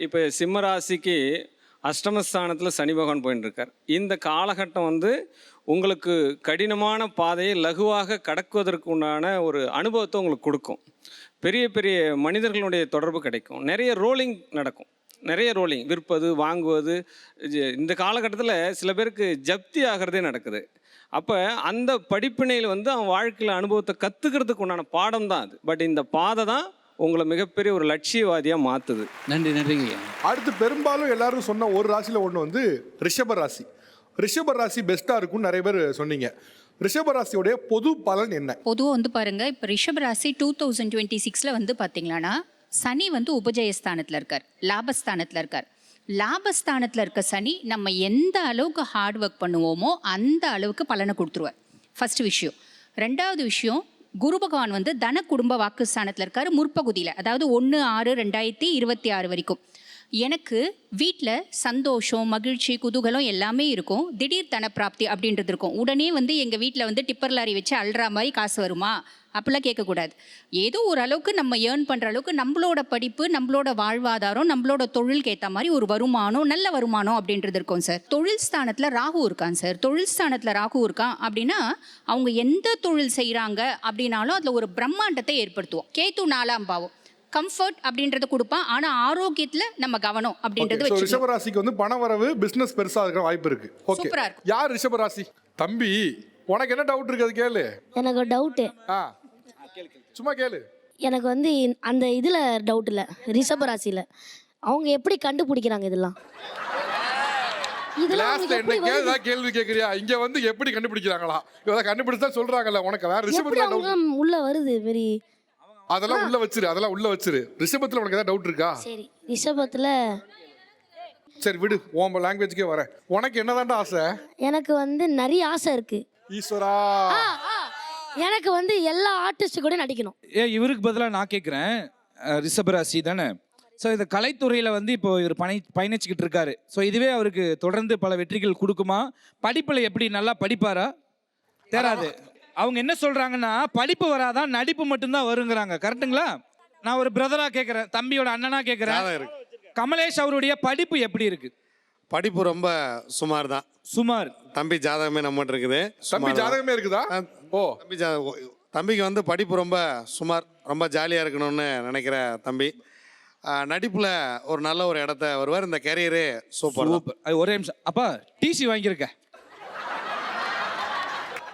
இப்போ சிம்ம ராசிக்கு அஷ்டமஸ்தானத்தில் சனி பகவான் போயின்னு இருக்கார். இந்த காலகட்டம் வந்து உங்களுக்கு கடினமான பாதையை லகுவாக கடக்குவதற்கு உண்டான ஒரு அனுபவத்தை உங்களுக்கு கொடுக்கும். பெரிய பெரிய மனிதர்களுடைய தொடர்பு கிடைக்கும். நிறைய ரோலிங் நடக்கும். நிறைய ரோலிங், விற்பது வாங்குவது. இந்த காலகட்டத்தில் சில பேருக்கு ஜப்தி ஆகிறதே நடக்குது. அப்போ அந்த படிப்பினையில் வந்து அவன் வாழ்க்கையில் அனுபவத்தை கற்றுக்கிறதுக்கு உண்டான பாடம் தான் அது. பட் இந்த பாதை தான் உங்களை மிகப்பெரிய ஒரு லட்சியவாதியாக மாற்றுது. நன்றி நன்றிங்க. அடுத்து பெரும்பாலும் எல்லாரும் சொன்ன ஒரு ராசியில் ஒன்று வந்து ரிஷப ராசி. ரிஷப ராசி பெஸ்ட்டாக இருக்கும்னு நிறைய பேர் சொன்னீங்க. ரிஷப ராசியோடைய பொது பலன் என்ன? பொதுவாக வந்து பாருங்க, இப்போ ரிஷப ராசி 2026 வந்து பார்த்தீங்களான்னா சனி வந்து உபஜயஸ்தானத்தில் இருக்கார், லாபஸ்தானத்தில் இருக்கார். லாபஸ்தானத்தில் இருக்க சனி நம்ம எந்த அளவுக்கு ஹார்ட் ஒர்க் பண்ணுவோமோ அந்த அளவுக்கு பலனை கொடுத்துருவார். ஃபர்ஸ்ட் விஷயம். ரெண்டாவது விஷயம், குரு பகவான் வந்து தன குடும்ப வாக்குஸ்தானத்தில் இருக்கார் முற்பகுதியில், அதாவது 1/6/2026 வரைக்கும். எனக்கு வீட்டில் சந்தோஷம், மகிழ்ச்சி, குதூகலம் எல்லாமே இருக்கும். திடீர் தனப்பிராப்தி அப்படின்றது இருக்கும். உடனே வந்து எங்கள் வீட்டில் வந்து டிப்பர் லாரி வச்சு அல்றா மாதிரி காசு வருமா அப்படிலாம் கேட்கக்கூடாது. ஏதோ ஒரு அளவுக்கு நம்ம ஏர்ன் பண்ணுற அளவுக்கு நம்மளோட படிப்பு, நம்மளோட வாழ்வாதாரம், நம்மளோட தொழிலுக்கு ஏற்ற மாதிரி ஒரு வருமானம், நல்ல வருமானம் அப்படின்றது இருக்கும் சார். தொழில் ஸ்தானத்தில் ராகு இருக்கான் சார். தொழில் ஸ்தானத்தில் ராகு இருக்கான் அப்படின்னா அவங்க எந்த தொழில் செய்கிறாங்க அப்படின்னாலும் அதில் ஒரு பிரம்மாண்டத்தை ஏற்படுத்துவோம். கேத்து 4ஆம் பாவம் கம்ஃபர்ட் அப்படின்றத கொடுப்பான். ஆனா ஆரோக்கியத்துல நம்ம கவனம் அப்படின்றது வச்சு. ரிஷப ராசிக்கு வந்து பண வரவு, பிசினஸ் பெருசா இருக்கிற வாய்ப்பு இருக்கு. ஓகே, யார் ரிஷப ராசி? தம்பி, உனக்கு என்ன டவுட் இருக்கு? அது கேளு. எனக்கு ஒரு டவுட். சும்மா கேளு. எனக்கு வந்து அந்த இதுல டவுட் இல்ல, ரிஷப ராசியில அவங்க எப்படி கண்டுபிடிக்கிறாங்க இதெல்லாம்? கேள்வி கேக்குறியா? இங்க வந்து எப்படி கண்டுபிடிக்கிறாங்களா? இவங்க கண்டுபிடிச்சா சொல்றாங்கல்ல உனக்கு. வேற ரிஷபத்துல டவுட் உள்ள வருது வெரி. அதெல்லாம் உள்ள வச்சிரு, அதெல்லாம் உள்ள வச்சிரு. ரிஷபத்துல உனக்கு ஏதாவது டவுட் இருக்கா? சரி, ரிஷபத்துல சரி விடு, உன் லாங்குவேஜ்க்கே வரேன். உனக்கு என்னதான்டா ஆசை? எனக்கு வந்து நிறைய ஆசை இருக்கு. ஈஸ்வரா, எனக்கு வந்து எல்லா ஆர்டிஸ்ட் கூட நடிக்கணும். இவருக்கு பதிலாக நான் கேட்குறேன், ரிஷபராசி தானே. ஸோ இந்த கலைத்துறையில் வந்து இப்போ இவர் பயணிச்சுக்கிட்டு இருக்காரு. ஸோ இதுவே அவருக்கு தொடர்ந்து பல வெற்றிகள் கொடுக்குமா? படிப்பில் எப்படி நல்லா படிப்பாரா? தேராது. அவங்க என்ன சொல்கிறாங்கன்னா படிப்பு வராதான், நடிப்பு மட்டும்தான் வருங்கிறாங்க. கரெக்டுங்களா? நான் ஒரு பிரதராக கேட்குறேன், தம்பியோட அண்ணனாக கேட்குறேன். கமலேஷ் அவருடைய படிப்பு எப்படி இருக்கு? படிப்பு ரொம்ப சுமார் தான். சுமார். தம்பி ஜாதகமே நம்மகிட்ட இருக்குது. தம்பி ஜாதகமே இருக்குதா? ஓ, தம்பிக்கு வந்து படிப்பு ரொம்ப சுமார், ரொம்ப ஜாலியாக இருக்கணும்னு நினைக்கிற தம்பி. நடிப்பில் ஒரு நல்ல ஒரு இடத்த வருவார். இந்த கேரியரே சூப்பர். ஒரே நிமிஷம் அப்பா, டிசி வாங்கியிருக்கேன்.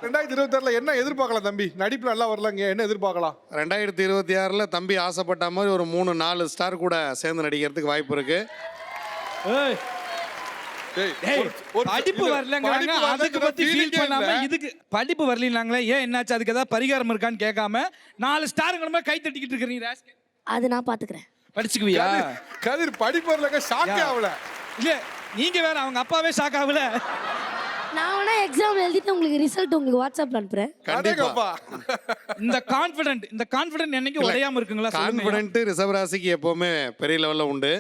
2026 என்ன எதிர்பார்க்கலாம் தம்பி? நடிப்புல நல்லா வரலங்க, என்ன எதிர்பார்க்கலாம்? 2026 தம்பி ஆசைப்பட்ட மாதிரி ஒரு 3-4 ஸ்டார் கூட சேர்ந்து நடிக்கிறதுக்கு வாய்ப்பு இருக்கு. படிப்பு வரலங்கிறாங்க, அதுக்கு பத்தி ஃபீல் பண்ணாம இதுக்கு படிப்பு வரலனாங்களே, ஏன் என்னாச்சு, அதுக்கு ஏதாவது பரிகாரம் இருக்கான்னு கேட்காம 4 ஸ்டாருங்கிற கை தட்டிக்கிட்டு இருக்கீங்க. அது நான் பாத்துக்கிறேன். படிச்சுக்குவியா? கதிர் படிப்பு வரலங்க, ஷாக்கே ஆகல. இல்ல நீங்க வேற, அவங்க அப்பாவே ஷாக் ஆகல. நான் வேணா எக்ஸாம் எழுதிட்டு உங்களுக்கு ரிசல்ட் உங்களுக்கு வாட்ஸ்அப்ல அனுப்புறேன். கண்டிப்பா. இந்த கான்ஃபிடென்ட் என்னைக்கு உடையாம இருக்குங்களா? கான்ஃபிடென்ட் ரிஷபராசிக்கு எப்பவுமே பெரிய லெவல்ல உண்டு.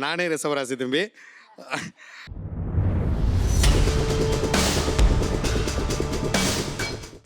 நானே ரிஷபராசி தம்பி.